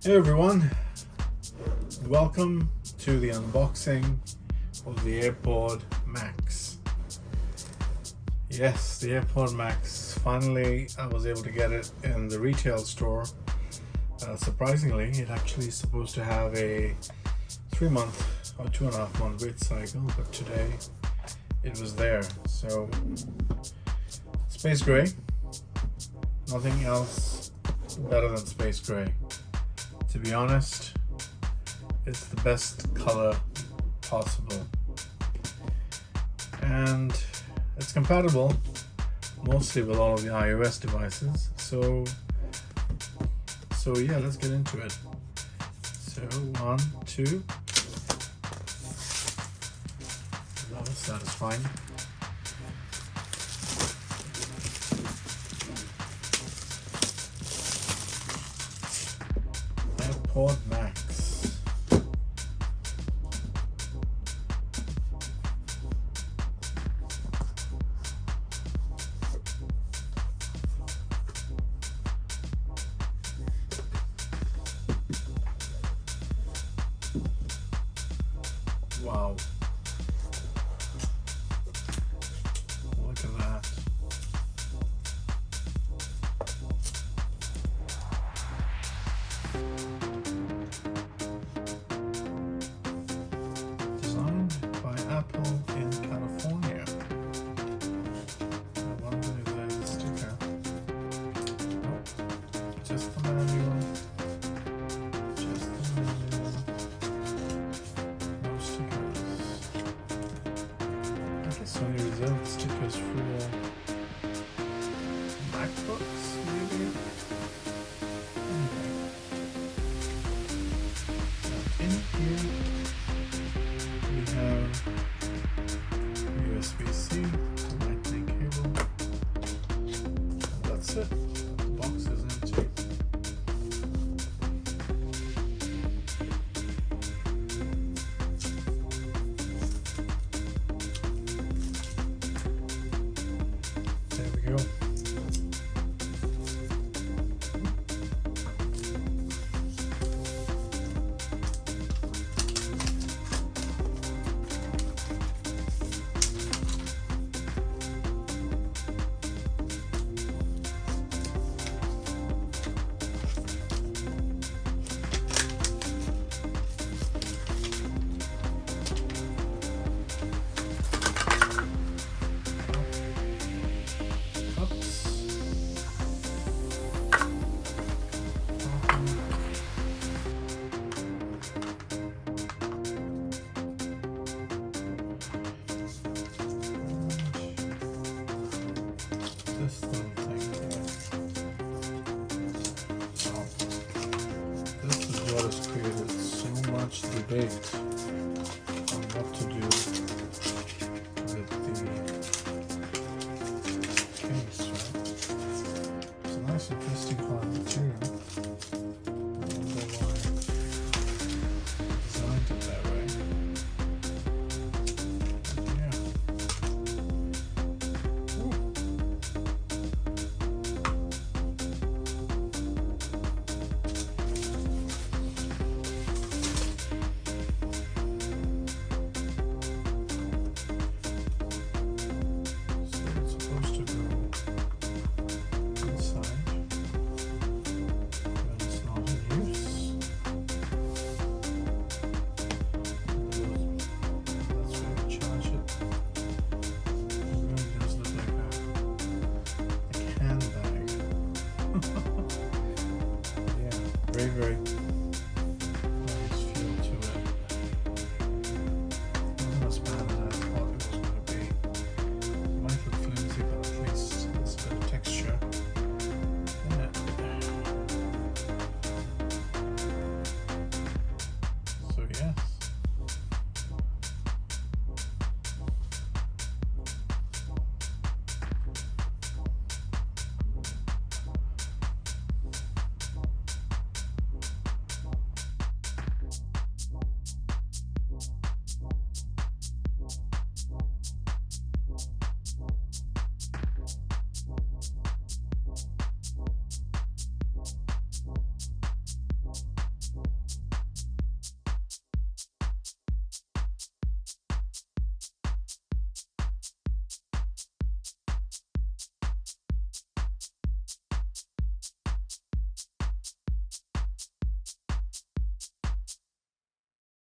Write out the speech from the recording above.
Hey everyone, welcome to the unboxing of the AirPod Max. Yes, the AirPod Max, finally I was able to get it in the retail store. Surprisingly, it actually is supposed to have a 3-month or 2.5 month wait cycle, but today it was there. So, space gray, nothing else better than space gray. To be honest, it's the best color possible, and it's compatible mostly with all of the iOS devices. So yeah, let's get into it. So 1, 2. That was satisfying. AirPod Max. Wow. Look at that. Designed by Apple in California. I wonder if there's a sticker. Nope. Just the manual. Just the manual. No stickers. I guess only reserved stickers for MacBooks, maybe? Okay. In here we have USB-C to Lightning cable, and that's it. The box is empty. There we go. This little thing here. Wow. This is what has created so much debate on what to do with the case, right? It's a nice, interesting hard material. I wonder why they designed it that way. But yeah. Ooh. So it's supposed to go inside when it's not in use. That's where we charge it. It really does look like a handbag. Yeah, very, very